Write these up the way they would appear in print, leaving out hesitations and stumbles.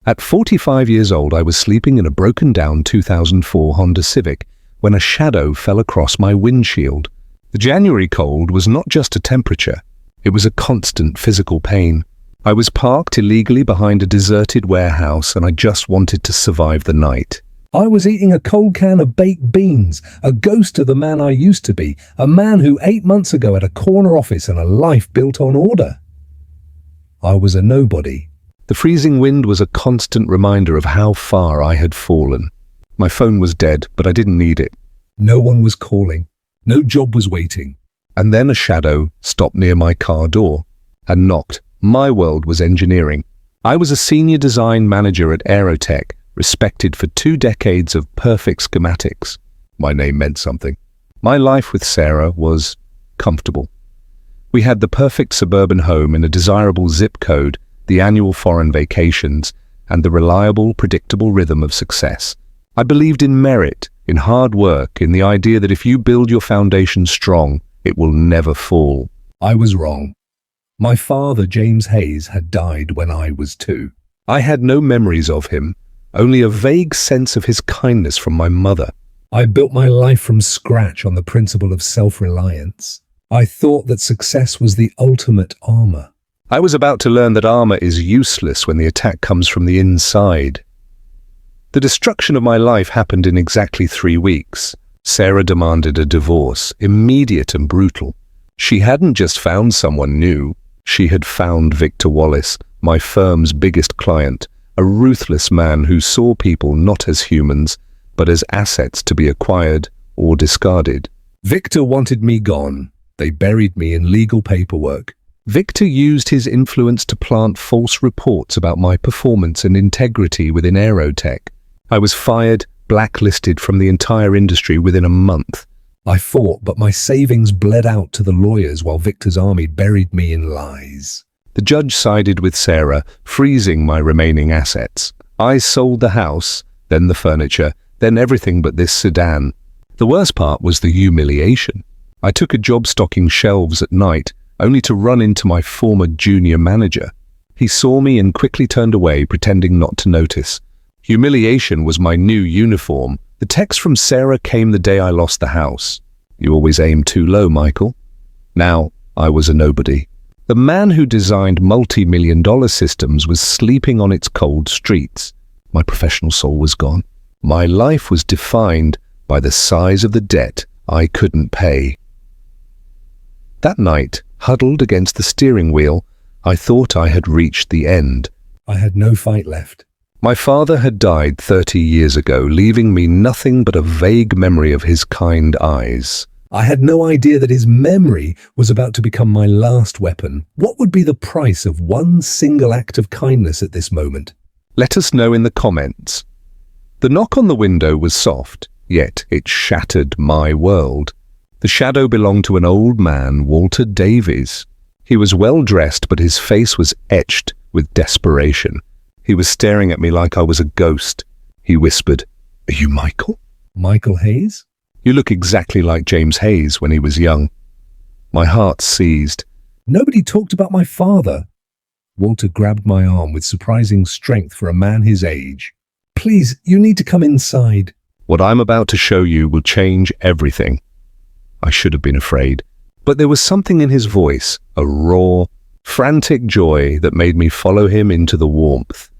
At 45 years old, I was sleeping in a broken-down 2004 Honda Civic when a shadow fell across my windshield. The January cold was not just a temperature, it was a constant physical pain. I was parked illegally behind a deserted warehouse and I just wanted to survive the night. I was eating a cold can of baked beans, a ghost of the man I used to be, a man who 8 months ago had a corner office and a life built on order. I was a nobody. The freezing wind was a constant reminder of how far I had fallen. My phone was dead, but I didn't need it. No one was calling. No job was waiting. And then a shadow stopped near my car door and knocked. My world was engineering. I was a senior design manager at Aerotech, respected for 2 decades of perfect schematics. My name meant something. My life with Sarah was comfortable. We had the perfect suburban home in a desirable zip code, the annual foreign vacations, and the reliable, predictable rhythm of success. I believed in merit, in hard work, in the idea that if you build your foundation strong, it will never fall. I was wrong. My father, James Hayes, had died when I was 2. I had no memories of him, only a vague sense of his kindness from my mother. I built my life from scratch on the principle of self-reliance. I thought that success was the ultimate armor. I was about to learn that armor is useless when the attack comes from the inside. The destruction of my life happened in exactly 3 weeks. Sarah demanded a divorce, immediate and brutal. She hadn't just found someone new. She had found Victor Wallace, my firm's biggest client, a ruthless man who saw people not as humans, but as assets to be acquired or discarded. Victor wanted me gone. They buried me in legal paperwork. Victor used his influence to plant false reports about my performance and integrity within Aerotech. I was fired, blacklisted from the entire industry within a month. I fought, but my savings bled out to the lawyers while Victor's army buried me in lies. The judge sided with Sarah, freezing my remaining assets. I sold the house, then the furniture, then everything but this sedan. The worst part was the humiliation. I took a job stocking shelves at night, only to run into my former junior manager. He saw me and quickly turned away, pretending not to notice. Humiliation was my new uniform. The text from Sarah came the day I lost the house. You always aim too low, Michael. Now, I was a nobody. The man who designed multi-million-dollar systems was sleeping on its cold streets. My professional soul was gone. My life was defined by the size of the debt I couldn't pay. That night, huddled against the steering wheel, I thought I had reached the end. I had no fight left. My father had died 30 years ago, leaving me nothing but a vague memory of his kind eyes. I had no idea that his memory was about to become my last weapon. What would be the price of one single act of kindness at this moment? Let us know in the comments. The knock on the window was soft, yet it shattered my world. The shadow belonged to an old man, Walter Davies. He was well dressed, but his face was etched with desperation. He was staring at me like I was a ghost. He whispered, "Are you Michael?" "Michael Hayes?" "You look exactly like James Hayes when he was young." My heart seized. Nobody talked about my father. Walter grabbed my arm with surprising strength for a man his age. "Please, you need to come inside. What I'm about to show you will change everything." I should have been afraid, but there was something in his voice, a raw, frantic joy that made me follow him into the warmth.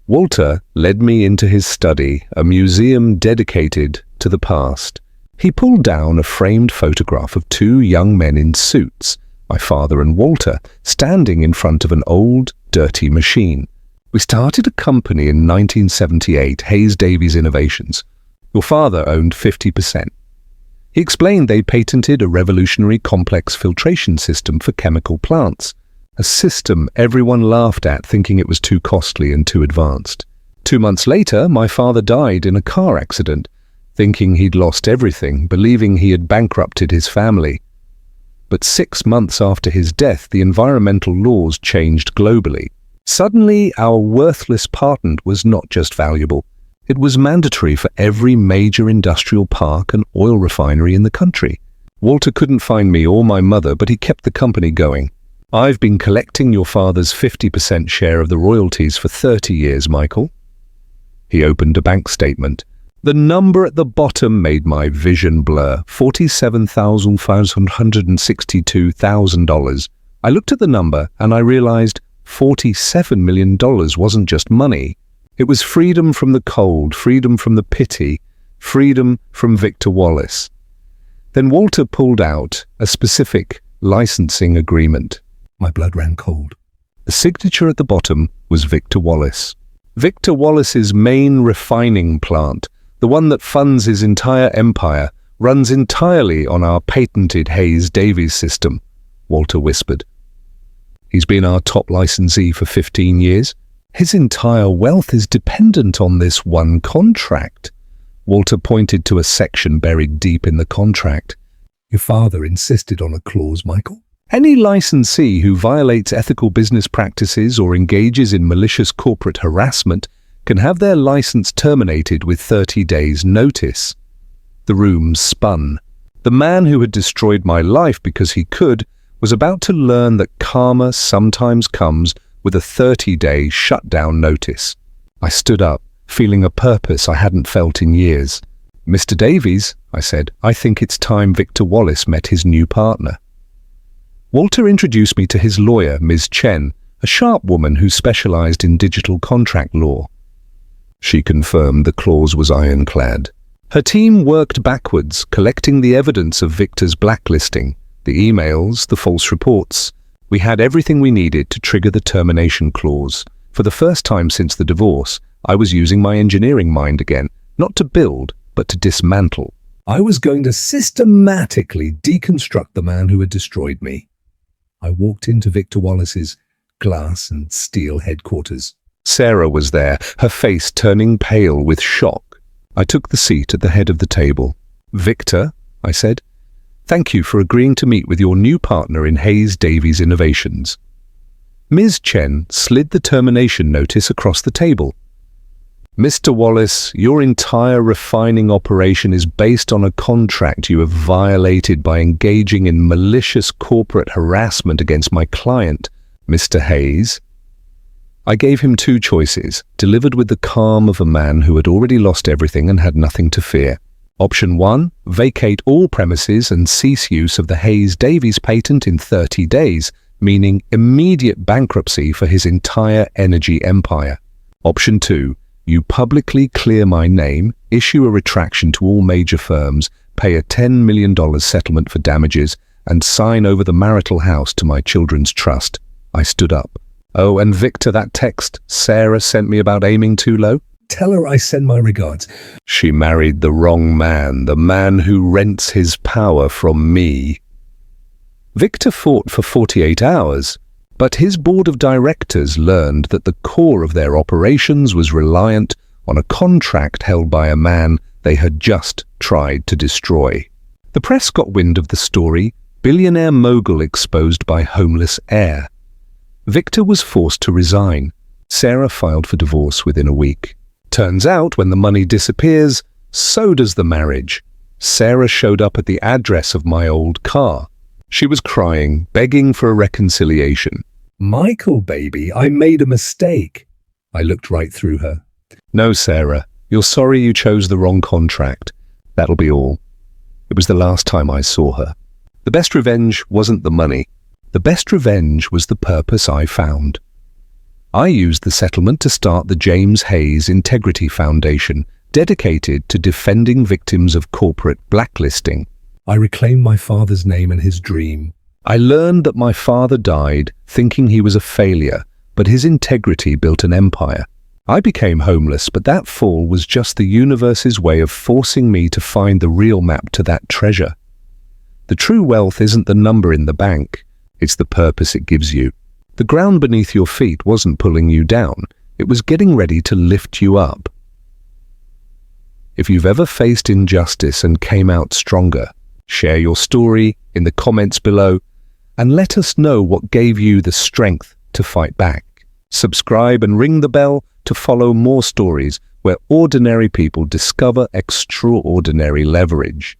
Walter led me into his study, a museum dedicated to the past. He pulled down a framed photograph of 2 young men in suits, my father and Walter, standing in front of an old, dirty machine. "We started a company in 1978, Hayes Davies Innovations. Your father owned 50%. He explained they patented a revolutionary complex filtration system for chemical plants, a system everyone laughed at, thinking it was too costly and too advanced. 2 months later, my father died in a car accident, thinking he'd lost everything, believing he had bankrupted his family. But 6 months after his death, the environmental laws changed globally. Suddenly, our worthless patent was not just valuable. It was mandatory for every major industrial park and oil refinery in the country. Walter couldn't find me or my mother, but he kept the company going. "I've been collecting your father's 50% share of the royalties for 30 years, Michael. He opened a bank statement. The number at the bottom made my vision blur. $47,562,000. I looked at the number and I realized $47 million wasn't just money. It was freedom from the cold, freedom from the pity, freedom from Victor Wallace. Then Walter pulled out a specific licensing agreement. My blood ran cold. The signature at the bottom was Victor Wallace. Victor Wallace's main refining plant, the one that funds his entire empire, runs entirely on our patented Hayes-Davies system, Walter whispered. He's been our top licensee for 15 years. His entire wealth is dependent on this one contract. Walter pointed to a section buried deep in the contract. Your father insisted on a clause, Michael. Any licensee who violates ethical business practices or engages in malicious corporate harassment can have their license terminated with 30 days' notice. The room spun. The man who had destroyed my life because he could was about to learn that karma sometimes comes with a 30-day shutdown notice. I stood up, feeling a purpose I hadn't felt in years. Mr. Davies, I said, I think it's time Victor Wallace met his new partner. Walter introduced me to his lawyer, Ms. Chen, a sharp woman who specialized in digital contract law. She confirmed the clause was ironclad. Her team worked backwards, collecting the evidence of Victor's blacklisting, the emails, the false reports. We had everything we needed to trigger the termination clause. For the first time since the divorce, I was using my engineering mind again, not to build, but to dismantle. I was going to systematically deconstruct the man who had destroyed me. I walked into Victor Wallace's glass and steel headquarters. Sarah was there, her face turning pale with shock. I took the seat at the head of the table. Victor, I said, thank you for agreeing to meet with your new partner in Hayes-Davies Innovations. Ms. Chen slid the termination notice across the table. Mr. Wallace, your entire refining operation is based on a contract you have violated by engaging in malicious corporate harassment against my client, Mr. Hayes. I gave him two choices, delivered with the calm of a man who had already lost everything and had nothing to fear. Option 1, vacate all premises and cease use of the Hayes-Davies patent in 30 days, meaning immediate bankruptcy for his entire energy empire. Option 2, you publicly clear my name, issue a retraction to all major firms, pay a $10 million settlement for damages, and sign over the marital house to my children's trust. I stood up. Oh, and Victor, that text Sarah sent me about aiming too low? Tell her I send my regards. She married the wrong man, the man who rents his power from me. Victor fought for 48 hours, but his board of directors learned that the core of their operations was reliant on a contract held by a man they had just tried to destroy. The press got wind of the story, billionaire mogul exposed by homeless heir. Victor was forced to resign. Sarah filed for divorce within a week. Turns out, when the money disappears, so does the marriage. Sarah showed up at the address of my old car. She was crying, begging for a reconciliation. Michael, baby, I made a mistake. I looked right through her. No, Sarah, you're sorry you chose the wrong contract. That'll be all. It was the last time I saw her. The best revenge wasn't the money. The best revenge was the purpose I found. I used the settlement to start the James Hayes Integrity Foundation, dedicated to defending victims of corporate blacklisting. I reclaimed my father's name and his dream. I learned that my father died thinking he was a failure, but his integrity built an empire. I became homeless, but that fall was just the universe's way of forcing me to find the real map to that treasure. The true wealth isn't the number in the bank, it's the purpose it gives you. The ground beneath your feet wasn't pulling you down, it was getting ready to lift you up. If you've ever faced injustice and came out stronger, share your story in the comments below and let us know what gave you the strength to fight back. Subscribe and ring the bell to follow more stories where ordinary people discover extraordinary leverage.